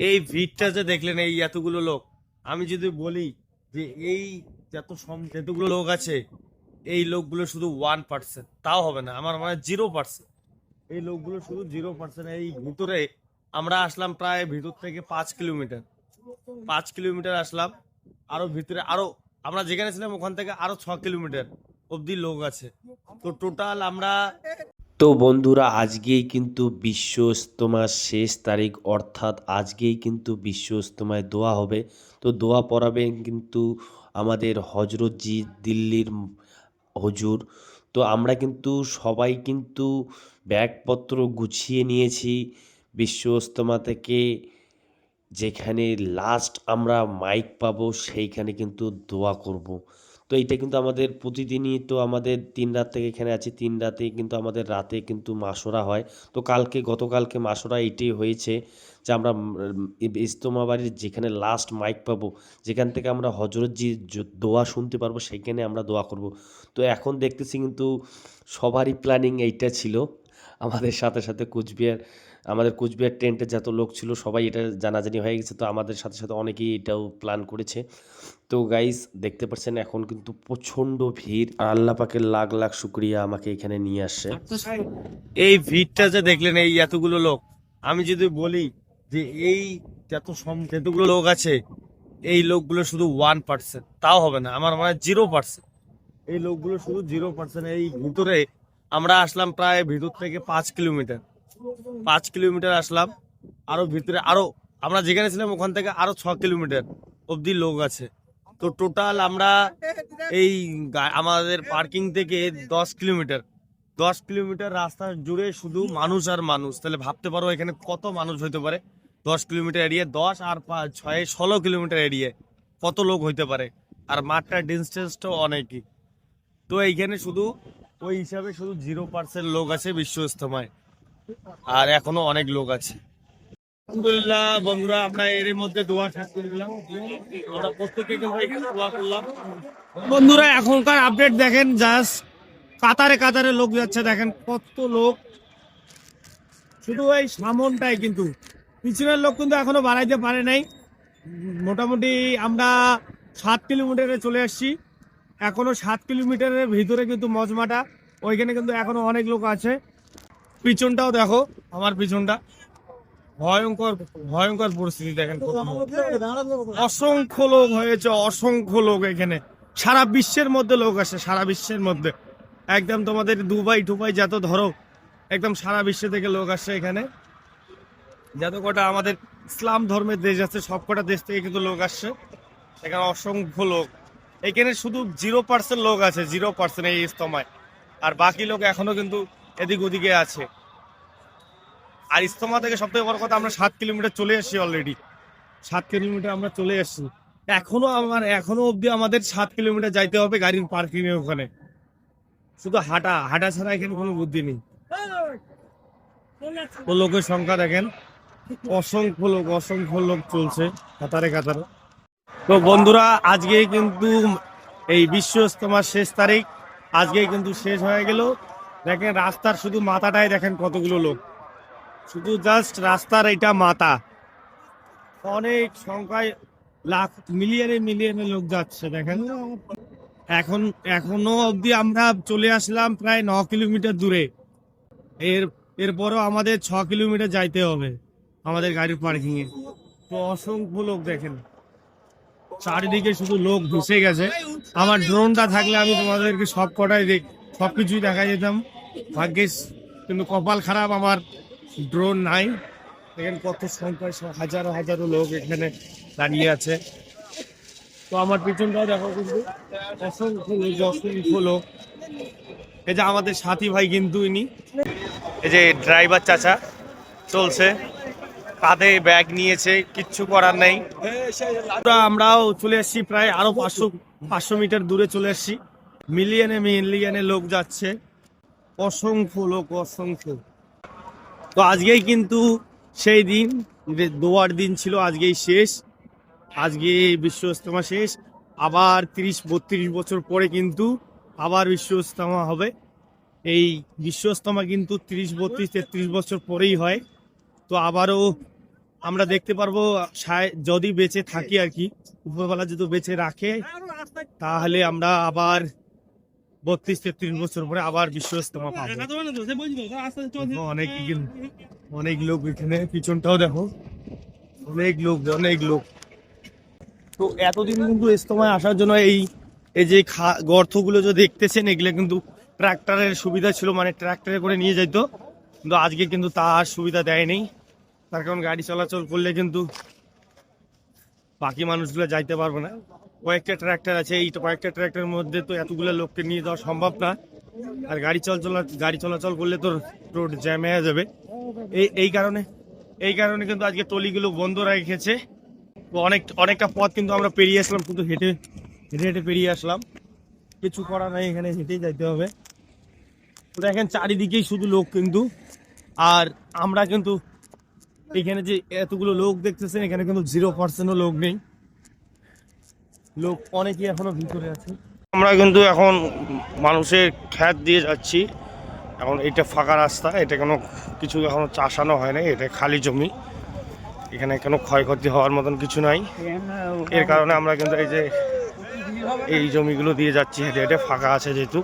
এই ভিড়টা যে দেখলেন, এই এতগুলো লোক, আমি যদি বলি যে এই যতগুলো লোক আছে, এই লোকগুলো শুধু 1%, তাও হবে না, আমার মনে হয় 0%। এই লোকগুলো শুধু 0%। এই ভিতরে আমরা আসলাম প্রায় ভিতর থেকে 5 কিলোমিটার, 5 কিলোমিটার আসলাম। আরো ভিতরে আরো আমরা যেখানে ছিলাম ওখান থেকে আরো 6 কিলোমিটার অব্দি লোক আছে। তো টোটাল আমরা তো বন্ধুরা, আজকেই কিন্তু বিশ্ব ইজতেমার শেষ তারিখ, অর্থাৎ আজকেই কিন্তু বিশ্ব ইজতেমায় দোয়া হবে। তো দোয়া পড়াবেন কিন্তু আমাদের হজরতজি, দিল্লির হুজুর। তো আমরা কিন্তু সবাই কিন্তু ব্যাগপত্র গুছিয়ে নিয়েছি বিশ্ব ইজতেমা থেকে। যেখানে লাস্ট আমরা মাইক পাবো সেইখানে কিন্তু দোয়া করব। তো এইটা কিন্তু আমাদের প্রতিদিনই, তো আমাদের 3 রাত থেকে এখানে আছি, 3 রাতে কিন্তু আমাদের রাতে কিন্তু মাসোরা হয়। তো গতকালকে মাসোরা এইটাই হয়েছে যে আমরা ইজতেমা বাড়ির যেখানে লাস্ট মাইক পাবো, যেখান থেকে আমরা হজরতজি দোয়া শুনতে পারবো, সেইখানে আমরা দোয়া করব। তো এখন দেখতেছি কিন্তু সবারই প্ল্যানিং এইটা ছিল। আমাদের সাথে সাথে আমাদের কুচবিহার টেন্টে যত লোক ছিল সবাই এটা জানাজানি হয়ে গেছে। তো আমাদের সাথে সাথে অনেকেই এটাও প্ল্যান করেছে। তো গাইস, দেখতে পাচ্ছেন এখন কিন্তু প্রচণ্ড ভিড়, আর আল্লাহ পাকের লাখ লাখ শুক্রিয়া আমাকে এখানে নিয়ে আসছে। এই ভিড়টা যে দেখলেন, এই এতগুলো লোক, আমি যদি বলি যে এই যতগুলো লোক আছে, এই লোকগুলো শুধু 1%, তাও হবে না, আমার মনে হয় 0%। এই লোকগুলো শুধু 0%। এই ভিতরে আমরা আসলাম প্রায় ভিতর থেকে 5 কিলোমিটার, 5 কিলোমিটার আসলাম। আরো ভিতরে আরো আমরা যেখানে ছিলাম ওখান থেকে আরো 6 কিলোমিটার অব্দি লোক আছে। তো টোটাল আমরা আমাদের পার্কিং থেকে 10 কিলোমিটার, 10 কিলোমিটার রাস্তা জুড়ে শুধু মানুষ আর মানুষ। তাহলে ভাবতে পারো এখানে কত মানুষ হইতে পারে। 10 কিলোমিটার এরিয়া, 10 আর 5 6 16 কিলোমিটার এরিয়া, কত লোক হইতে পারে। আর মাঠটার ডিস্টেন্সটাও অনেকই। তো এইখানে শুধু ওই হিসাবে শুধু 0% লোক আছে বিশ্ব ইজতেমায়, আর এখনো অনেক লোক আছে। আলহামদুলিল্লাহ বন্ধুরা, আমরা এর মধ্যে দোয়া শেষ করে দিলাম। আমরা প্রত্যেকে কিন্তু এখানে দোয়া করলাম। বন্ধুরা, এখনকার আপডেট দেখেন, জাস্ট কাতারে কাতারে লোক যাচ্ছে, দেখেন কত লোক। শুধু এই সামনটাই, কিন্তু পিছনের লোক কিন্তু এখনো বাড়াইতে পারে নাই। মোটামুটি আমরা 7 কিলোমিটারে চলে আসছি। এখনো 7 কিলোমিটারের ভিতরে কিন্তু মজমাটা, ওইখানে কিন্তু এখনো অনেক লোক আছে। পিছনটাও দেখো, আমার পিছনটা ভয়ঙ্কর ভয়ঙ্কর পরিস্থিতি দেখেন। অসংখ্য লোক হয়েছে, অসংখ্য লোক এখানে। সারা বিশ্বের মধ্যে লোক আসে, সারা বিশ্বের মধ্যে। একদম তোমাদের দুবাই টুবাই যত ধরো, একদম সারা বিশ্ব থেকে লোক আসছে এখানে। যত কটা আমাদের ইসলাম ধর্মের দেশ আছে, সব কটা দেশ থেকে কিন্তু লোক আসছে এখানে, অসংখ্য লোক। এখানে শুধু 0% লোক আছে, 0% এই ইজতেমায়। আর বাকি লোক এখনো কিন্তু এদিক ওদিকে আছে। আর ইজতেমা থেকে সবথেকে বড় কথা, আমরা 7 কিলোমিটার চলে এসেছি অলরেডি। 7 কিলোমিটার আমরা চলে এসেছি। এখনো অব্দি আমাদের 7 কিলোমিটার যাইতে হবে গাড়ির পার্কিং এর ওখানে। শুধু হাঁটা হাঁটা ছাড়া এখানে কোনো বুদ্ধি নেই। তো লোকের সংখ্যা দেখেন, অসংখ্য লোক চলছে কাতারে কাতারে। তো বন্ধুরা, আজকে কিন্তু এই বিশ্ব ইজতেমার শেষ তারিখ, আজকেই কিন্তু শেষ হয়ে গেল। দেখেন রাস্তার শুধু মাথাটাই দেখেন কতগুলো লোক, শুধু জাস্ট রাস্তার এইটা মাথা। অনেক সংখ্যায়, লাখ মিলিয়নে মিলিয়নে লোক যাচ্ছে দেখেন। এখনো অবধি আমরা চলে আসলাম প্রায় 9 কিলোমিটার দূরে। এর এরপরও আমাদের 6 কিলোমিটার যাইতে হবে আমাদের গাড়ির পার্কিং এ। তো অসংখ্য লোক দেখেন, চারিদিকে শুধু লোক ঘুষে গেছে। আমার ড্রোনটা থাকলে আমি তোমাদেরকে সবকিছুই দেখা যেতাম। ভাগ্যিস, কিন্তু কপাল খারাপ, আমার ড্রোন নাই। দেখেন কত সংখ্যায় হাজারো হাজারো লোক এখানে দাঁড়িয়ে আছে। তো আমার পিছনটাও দেখো, কিন্তু অসংখ্য লোক। এই যে আমাদের সাথী ভাই, কিন্তু ইনি এই যে ড্রাইভার চাচা চলছে, কাঁধে ব্যাগ নিয়েছে, কিচ্ছু করার নাই। আমরাও চলে এসেছি প্রায় আরো 500 মিটার দূরে চলে এসেছি। মিলিয়নে মিলিয়নে লোক যাচ্ছে, অসংখ্য লোক, অসংখ্য। তো আজকেই কিন্তু সেই দিন, যে দোয়ার দিন ছিল, আজকেই শেষ। আজকে বিশ্ব ইজতেমা শেষ। আবার 30-32 বছর পরে কিন্তু আবার বিশ্ব ইজতেমা হবে। এই বিশ্ব ইজতেমা কিন্তু 30-32-33 বছর পরেই হয়। তো আমরা দেখতে পারবো যদি বেঁচে থাকি আর কি, উপরবেলা যদি বেঁচে রাখে, তাহলে আমরা আবার 32-33 বছর পরে আবার বিশ্ব ইজতেমা পাবো। অনেক অনেক লোক এখানে, পিছনটাও দেখো, অনেক লোক। তো এতদিন কিন্তু ইজতেমায় আসার জন্য এই যে গর্তগুলো যে দেখতেছেন, এগুলো কিন্তু ট্রাক্টরের সুবিধা ছিল, মানে ট্রাক্টরে করে নিয়ে যাইতো, কিন্তু আজকে কিন্তু তার সুবিধা দেয়নি। তার কারণ গাড়ি চলাচল করলে কিন্তু বাকি মানুষগুলো যাইতে পারবে না। কয়েকটা ট্রাক্টর আছে, এই কয়েকটা ট্রাক্টরের মধ্যে তো এতগুলো লোককে নিয়ে যাওয়া সম্ভব না। আর গাড়ি চলাচল করলে তো রোড জ্যাম হয়ে যাবে। এই কারণে কিন্তু আজকে টলিগুলো বন্ধ রেখেছে। তো অনেকটা পথ কিন্তু আমরা পেরিয়ে আসলাম, কিন্তু হেঁটে পেরিয়ে আসলাম, কিছু করা নাই, এখানে হেঁটেই যাইতে হবে। তো দেখেন চারিদিকেই শুধু লোক কিন্তু, আর আমরা কিন্তু এখানে যে এতগুলো লোক দেখতেছেন, এখানে কিন্তু 0%ও লোক নেই, লোক অনেকেই এখনো ভিতরে আছে। আমরা কিন্তু এখন মানুষের খ্যাত দিয়ে যাচ্ছি। এখন এটা ফাঁকা রাস্তা, এটা কোনো কিছু এখনো চাষানো হয় নাই, এটা খালি জমি, এখানে কোনো ক্ষয়ক্ষতি হওয়ার মতন কিছু নাই। এর কারণে আমরা কিন্তু এই জমিগুলো দিয়ে যাচ্ছি হেঁটে হেঁটে, ফাঁকা আছে যেহেতু।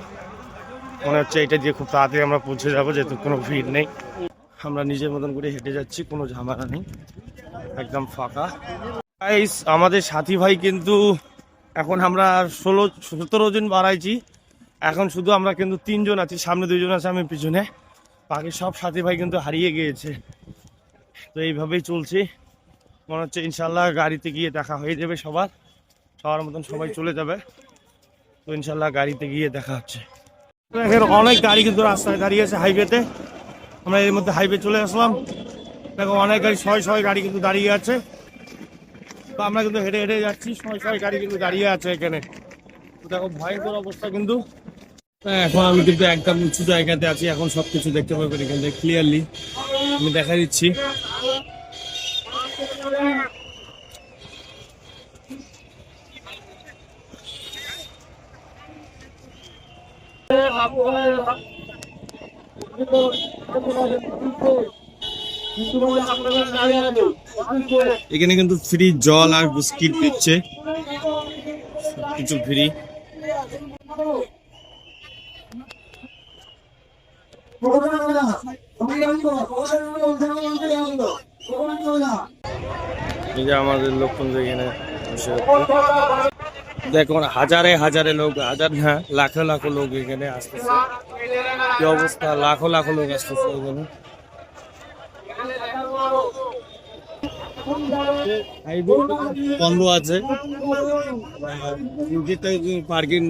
মনে হচ্ছে এটা দিয়ে খুব তাড়াতাড়ি আমরা পৌঁছে যাবো, যেহেতু কোনো ভিড় নেই। আমরা নিজের মতন করে হেঁটে যাচ্ছি, কোনো ঝামেলা নেই, একদম ফাঁকা। আমাদের সাথী ভাই কিন্তু এখন আমরা 17 জন বাড়াইছি, এখন শুধু আমরা কিন্তু 3 জন আছি, সামনে 2 জন আছে, আমি পিছনে। বাকি সব সাথী ভাই কিন্তু হারিয়ে গিয়েছে। তো এইভাবেই চলছে, মনে হচ্ছে ইনশাল্লাহ গাড়িতে গিয়ে দেখা হয়ে যাবে, সবার মতন সবাই চলে যাবে। তো ইনশাল্লাহ গাড়িতে গিয়ে দেখা হচ্ছে। এখন অনেক গাড়ি কিন্তু রাস্তায় দাঁড়িয়ে আছে, হাইওয়েতে। আমরা এর মধ্যে হাইওয়ে চলে আসলাম, দেখো অনেক গাড়ি, শয় গাড়ি কিন্তু দাঁড়িয়ে আছে। তো আমরা কিন্তু হেঁটে হেঁটে যাচ্ছি, শয় গাড়ি কিন্তু দাঁড়িয়ে আছে এখানে। তো দেখো ভয়ঙ্কর অবস্থা কিন্তু। এখন আমি কিন্তু একদম উঁচু জায়গাতে আছি, এখন সবকিছু দেখতে পাবেন এখান থেকে ক্লিয়ারলি, আমি দেখা দিচ্ছি। এখানে কিন্তু ফ্রি জল আর বিস্কিট দিচ্ছে, কিছু ফ্রি। এই যে আমাদের লোকজন এখানে বসে আছে। দেখুন হাজারে লোক, লাখো লোক এখানে আসতেছে। কি অবস্থা, লাখো লোক আসতেছে এখানে। বন্ধ আছে, পার্কিং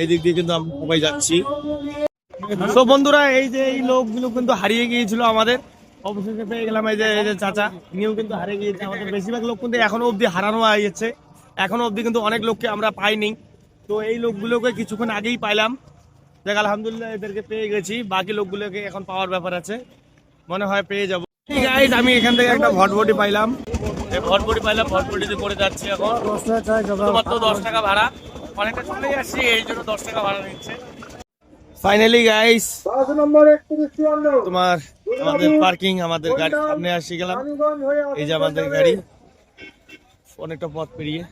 এদিক দিয়ে কিন্তু আমরা সবাই যাচ্ছি। তো বন্ধুরা, এই যে এই লোকগুলো কিন্তু হারিয়ে গিয়েছিল আমাদের, অবশেষে পেয়ে গেলাম। এই যে চাচা, ইনিও কিন্তু হারিয়ে গিয়েছে। আমাদের বেশিরভাগ লোক কিন্তু এখনো অবধি হারানো হয়ে যাচ্ছে, এখনো অবধি কিন্তু অনেক লোককে আমরা পাইনি। তো এই লোকগুলোকে কিছুক্ষণ আগেই পাইলাম, দেখ আলহামদুলিল্লাহ এদেরকে পেয়ে গেছি। বাকি লোকগুলোকে এখন পাওয়ার ব্যাপার আছে, মনে হয় পেয়ে যাবো। আমি এখান থেকে একটা ভটভটি পাইলাম, ভটভটিতে করে যাচ্ছি এখন। মাত্র 10 টাকা ভাড়া, অনেকটা চলেই আসছি, এই জন্য 10 টাকা ভাড়া নিচ্ছে। ফাইনালি গাইস, আমাদের পার্কিং, আমাদের গাড়ি সামনে আসি গেলাম। এই যে আমাদের গাড়ি, অনেকটা পথ পেরিয়ে।